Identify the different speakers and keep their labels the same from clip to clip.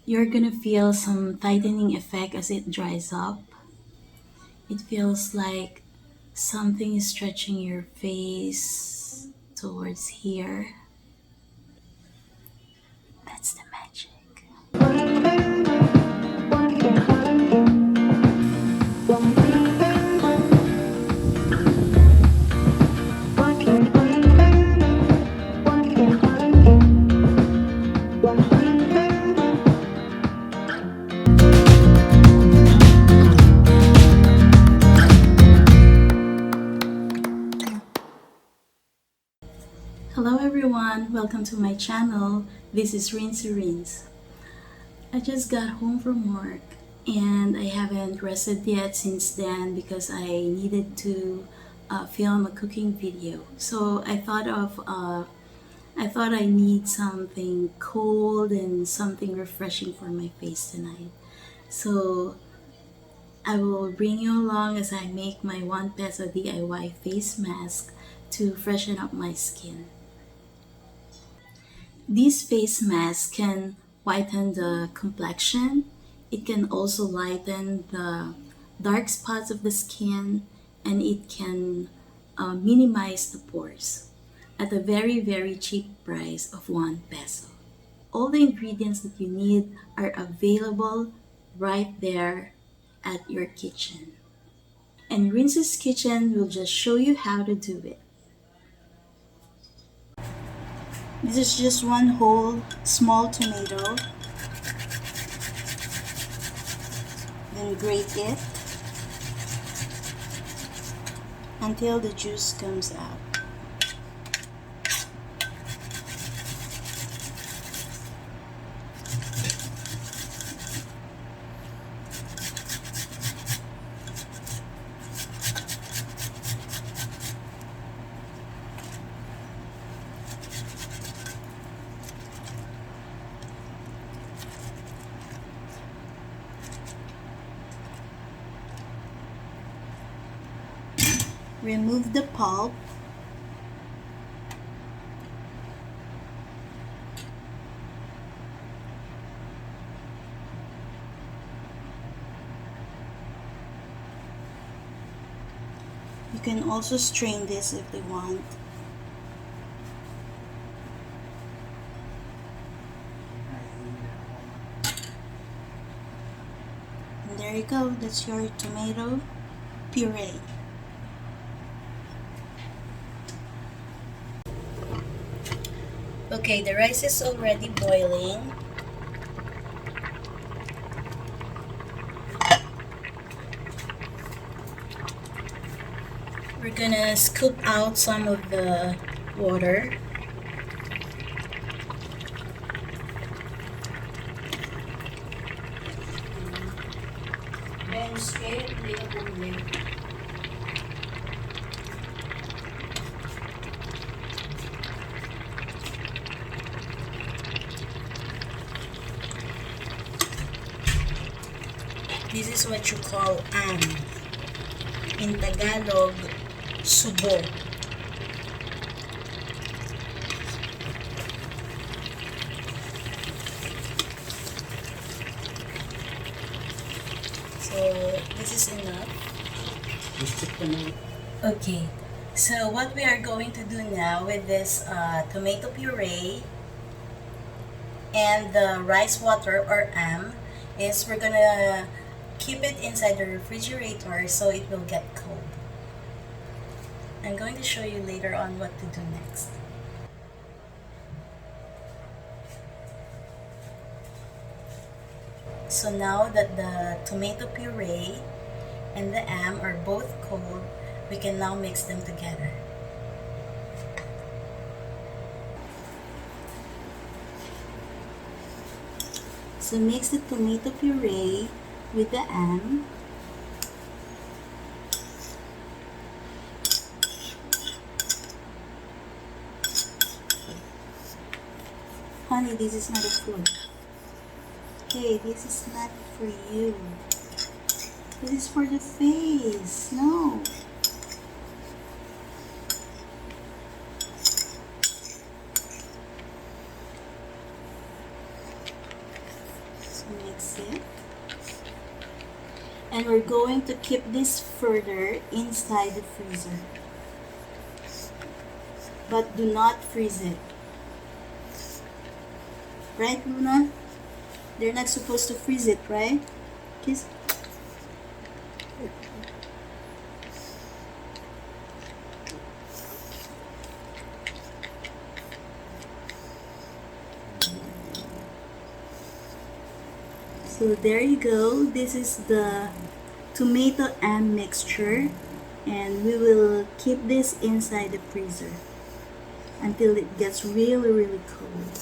Speaker 1: You're gonna feel some tightening effect as it dries up. It feels like something is stretching your face towards here. That's the magic. Hello everyone, welcome to my channel. This is Rinse. I just got home from work and I haven't rested yet since then because I needed to film a cooking video. So I thought I need something cold and something refreshing for my face tonight. So I will bring you along as I make my 1 peso DIY face mask to freshen up my skin. This face mask can whiten the complexion. It can also lighten the dark spots of the skin, and it can minimize the pores at a very cheap price of 1 peso. All the ingredients that you need are available right there at your kitchen. And Rinse's Kitchen will just show you how to do it. This is just one whole small tomato. Then grate it until the juice comes out. Remove the pulp. You can also strain this if you want. And there you go, that's your tomato puree. Okay, the rice is already boiling. We're gonna scoop out some of the water. This is what you call in Tagalog, subo. So this is enough. Okay, so what we are going to do now with this tomato puree and the rice water or is we're gonna keep it inside the refrigerator so it will get cold. I'm going to show you later on what to do next. So now that the tomato puree and the are both cold, we can now mix them together. So mix the tomato puree with the Honey, this is not a food. Hey, this is not for you. This is for the face. No. Mix it. And we're going to keep this further inside the freezer. But do not freeze it. Right, Luna? They're not supposed to freeze it, right? Kiss. So there you go. This is the tomato and mixture, and we will keep this inside the freezer until it gets really, really cold.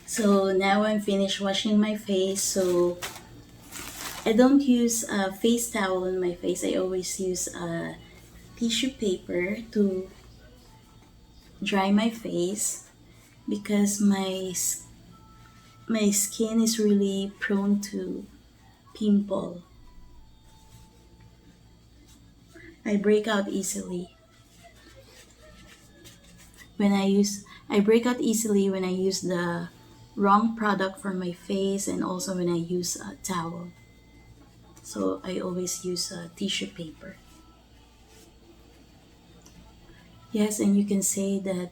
Speaker 1: So now I'm finished washing my face. So I don't use a face towel on my face. I always use a tissue paper to dry my face because my skin is really prone to pimple. I break out easily I break out easily when I use the wrong product for my face, and also when I use a towel. So I always use a tissue paper. Yes, and you can say that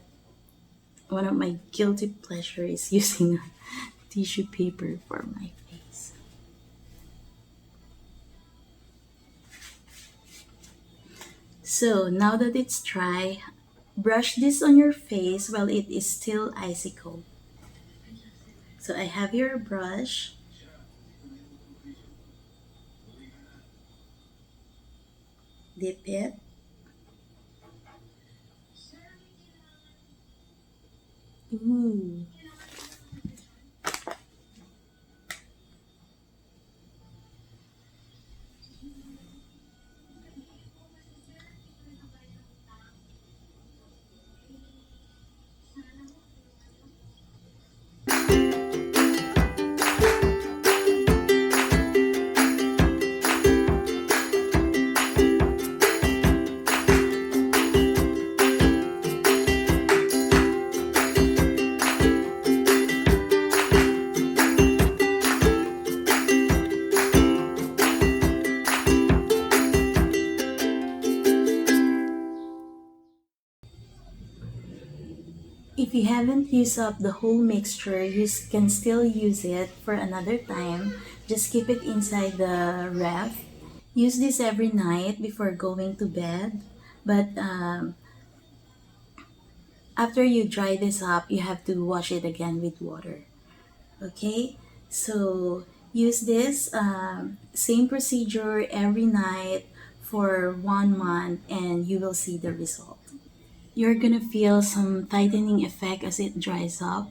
Speaker 1: one of my guilty pleasure is using a tissue paper for my face. So now that it's dry, brush this on your face while it is still icy cold. So I have your brush. Dip it. Ooh. If you haven't used up the whole mixture, you can still use it for another time. Just keep it inside the ref. Use this every night before going to bed. But after you dry this up, you have to wash it again with water. Okay? So use this same procedure every night for 1 month, and you will see the result. You're gonna feel some tightening effect as it dries up.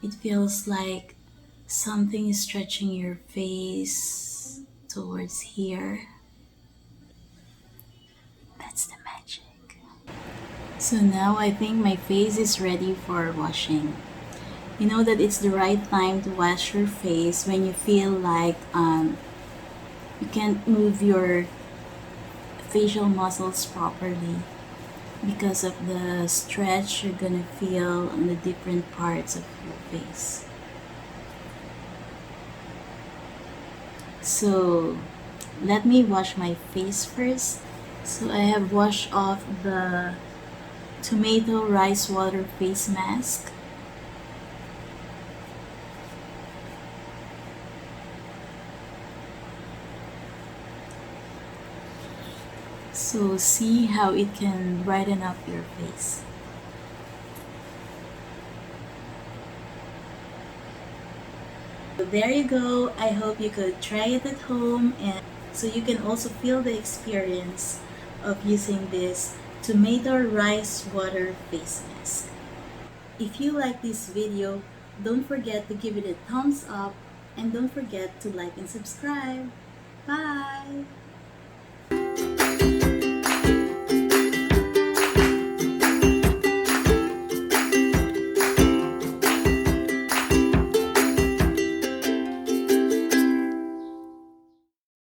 Speaker 1: It feels like something is stretching your face towards here. That's the magic. So now I think my face is ready for washing. You know that it's the right time to wash your face when you feel like you can't move your facial muscles properly because of the stretch you're gonna feel on the different parts of your face. So let me wash my face first. So I have washed off the tomato rice water face mask. So see how it can brighten up your face. So there you go. I hope you could try it at home, and so you can also feel the experience of using this tomato rice water face mask. If you like this video, don't forget to give it a thumbs up and don't forget to like and subscribe. Bye!